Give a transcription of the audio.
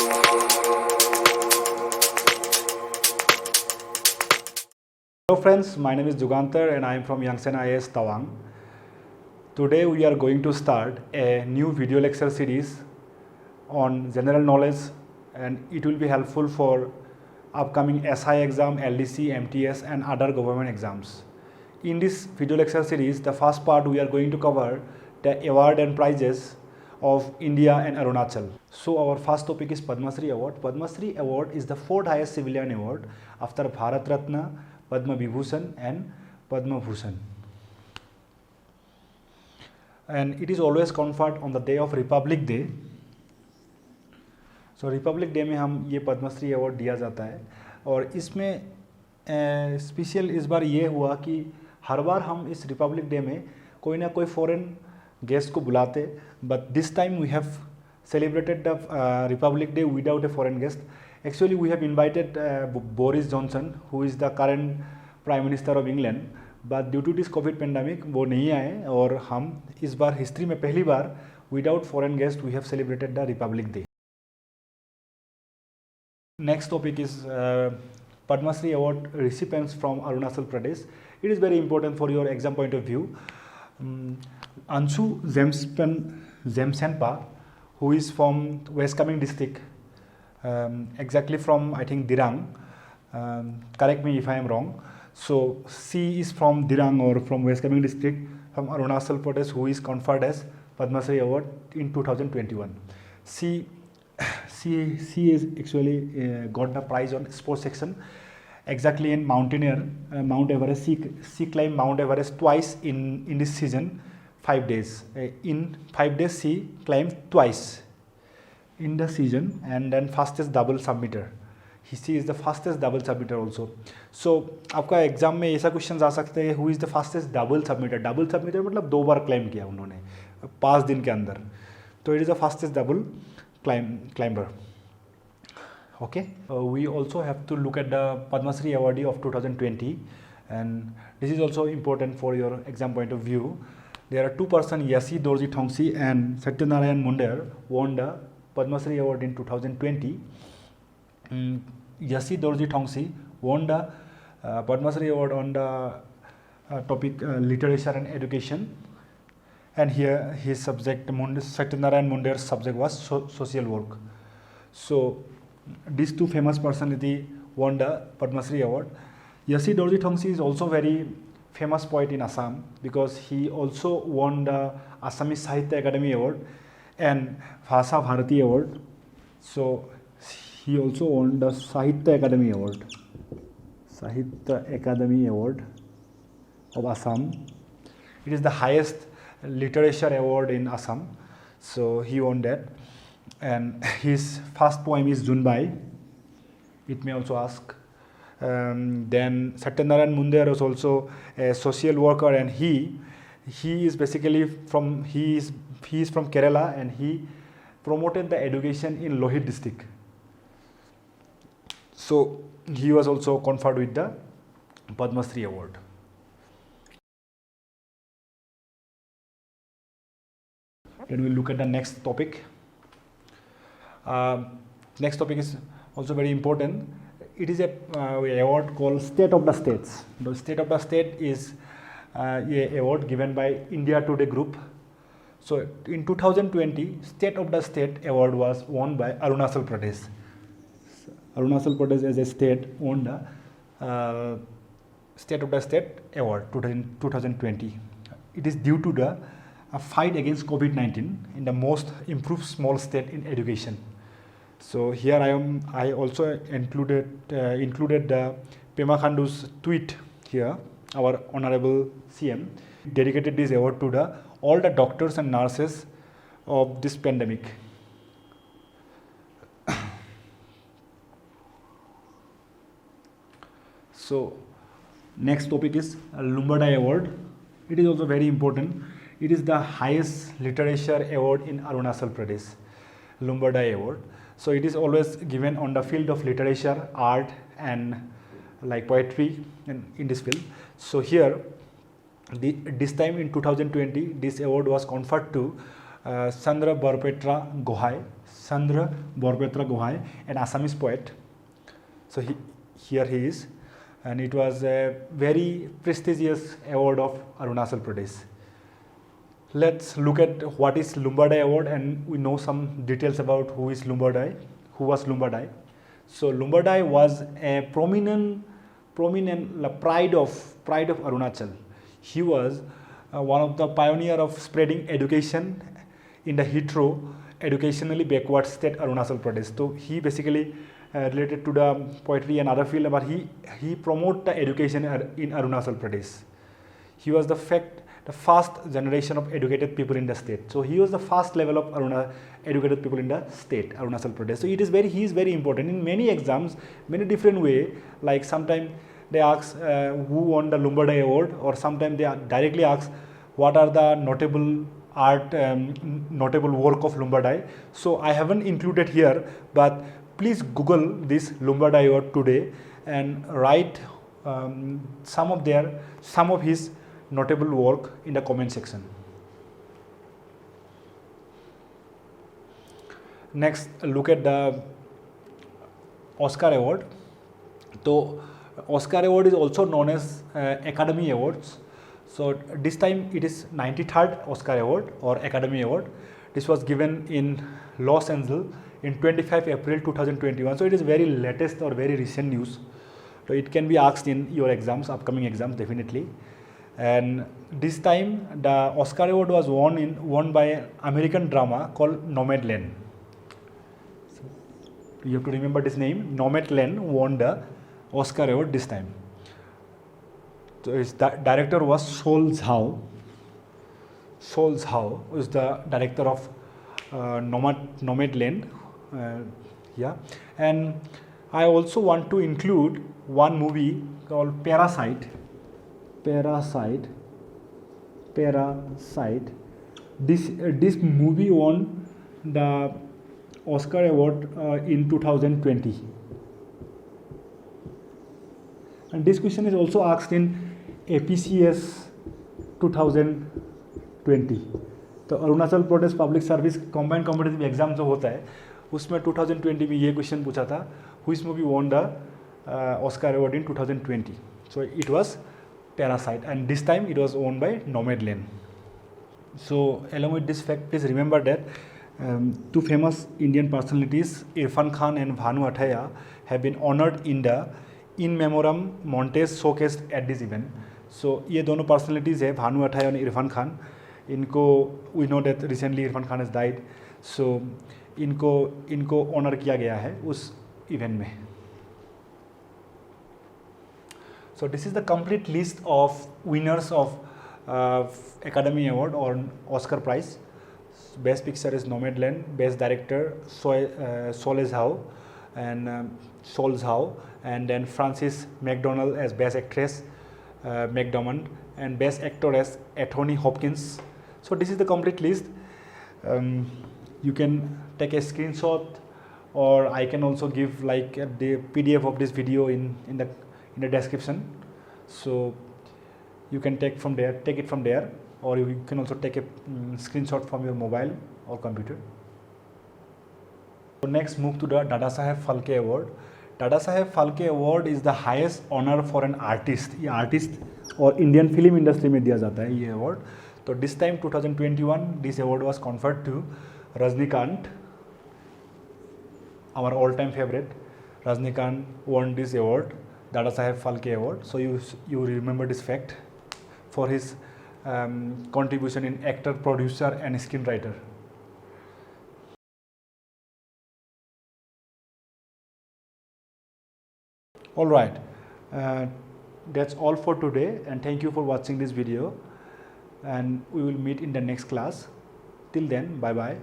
Hello friends, my name is Jugantar and I am from Yangsen IAS Tawang. Today we are going to start a new video lecture series on general knowledge, and it will be helpful for upcoming SI exam, LDC, MTS and other government exams. In this video lecture series, the first part we are going to cover the award and prizes of India and Arunachal. So our first topic is Padma Shri Award. Padma Shri Award is the fourth highest civilian award after Bharat Ratna, Padma Vibhushan and Padma Bhushan. And it is always conferred on the day of Republic Day. So Republic Day में हम ये Padmashri award दिया जाता है, और इसमें special इस बार ये हुआ कि हर बार हम इस रिपब्लिक डे में कोई ना कोई फॉरेन गेस्ट को बुलाते, but this time we have celebrated the Republic Day without a foreign guest. Actually, we have invited Boris Johnson, who is the current Prime Minister of England, but due to this COVID pandemic, वो नहीं आए, और हम इस बार history में पहली बार without foreign guest we have celebrated the Republic Day. Next topic is Padma Shri Award recipients from Arunachal Pradesh. It is very important for your exam point of view. Anshu Zemsenpa, who is from West Kameng district, exactly from I think Dirang. Correct me if I am wrong. So she is from Dirang or from West Kameng district from Arunachal Pradesh, who is conferred as Padma Shri Award in 2021. She is actually got the prize on sports section, exactly in mountaineer, Mount Everest. She climbed Mount Everest twice in this season. 5 days. In 5 days, she climbed twice in the season, and then fastest double submitter. She is the fastest double submitter also. So आपका exam में ऐसा question आ सकते हैं, who is the fastest double submitter? Double submitter मतलब 2 बार climb किया उन्होंने 5 दिन के अंदर, तो it is the fastest double climber. Okay. We also have to look at the Padma Shri awardee of 2020, and this is also important for your exam point of view. There are two persons, Yasi Dorji Thongsi and Satyanarayan Munder, won the Padma Shri Award in 2020. Yasi Dorji Thongsi won the Padma Shri Award on the topic literature and education, and here his subject, Satyanarayan Munder's subject was social work. So these two famous personality won the Padma Shri Award. Yasi Dorji Thongsi is also very famous poet in Assam, because he also won the Assamese Sahitya Academy Award and Bhasha Bharati Award. So he also won the Sahitya Academy Award. Sahitya Academy Award of Assam. It is the highest literature award in Assam. So he won that. And his first poem is Junbai. It may also ask. Then Satyanarayan Munder was also a social worker, and he is basically from Kerala, and he promoted the education in Lohit district. So he was also conferred with the Padma Shri Award. Then we look at the next topic. Next topic is also very important. It is a award called State of the States. The State of the State is a award given by India Today Group. So in 2020, State of the State award was won by Arunachal Pradesh. Arunachal Pradesh as a state won the State of the State award 2020. It is due to the fight against COVID-19 in the most improved small state in education. So here I also included the Pema Khandu's tweet here. Our honorable CM dedicated this award to all the doctors and nurses of this pandemic. So next topic is Lumbadai Award. It is also very important. It is the highest literature award in Arunachal Pradesh, Lumbadai Award. So it is always given on the field of literature, art and like poetry and in this field. So here this time in 2020 this award was conferred to Chandra Borpetra Gohai, an Assamese poet. So here he is, and it was a very prestigious award of Arunachal Pradesh. Let's look at what is Lumba Dai award, and we know some details about who was Lumba Dai. So Lumba Dai was a prominent pride of Arunachal. He was one of the pioneer of spreading education in the educationally backward state Arunachal Pradesh. So he basically related to the poetry and other field, but he promoted the education in Arunachal Pradesh. He was the first generation of educated people in the state. So he was the first level of educated people in the state, Arunachal Pradesh. So he is very important in many exams, many different way. Like sometimes they ask who won the Lumba Dai award, or sometimes they directly ask what are the notable work of Lumba Dai. So I haven't included here, but please Google this Lumba Dai award today and write some of his notable work in the comment section. Next, look at the Oscar award. So Oscar award is also known as Academy Awards. So this time it is 93rd Oscar award or Academy Award. This was given in Los Angeles in 25 April 2021. So it is very latest or very recent news. So it can be asked in your exams, upcoming exams definitely. And this time the Oscar award was won by an American drama called Nomadland. So you have to remember this name. Nomadland won the Oscar award this time. So his director was Sol Zhao. Sol Zhao is the director of Nomadland. And I also want to include one movie called Parasite. This movie won the Oscar award in 2020. And this question is also asked in APCS 2020. तो Arunachal Pradesh public service combined competitive exam जो होता है उसमें 2020 में ये question पूछा था, which movie won the Oscar award in 2020. So it was Parasite, and this time it was owned by Nomadland. So along with this fact, please remember that two famous Indian personalities, Irfan Khan and Bhanu Athaya, have been honored in the in memoriam montage showcased at this event. So ये दोनों personalities है, भानु अठाया और इरफान खान. इनको we know that recently Irfan Khan has died. So इनको honor किया गया है उस event में. So this is the complete list of winners of Academy Award or Oscar Prize. Best Picture is Nomadland, Best Director Sol Zhao, and then Frances McDormand as Best Actress, McDormand, and Best Actor as Anthony Hopkins. So this is the complete list. You can take a screenshot, or I can also give like the PDF of this video in the description, so you can take it from there, or you can also take a screenshot from your mobile or computer. So next, move to the Dadasaheb Phalke Award. Dadasaheb Phalke Award is the highest honor for an artist. ये artist और Indian film industry में दिया जाता है ये award. तो this time 2021 this award was conferred to Rajnikant, our all-time favorite. Rajnikant won this award, Dadasaheb Phalke Award. So you remember this fact for his contribution in actor, producer and screenwriter. Alright, that's all for today, and thank you for watching this video, and we will meet in the next class. Till then, bye bye.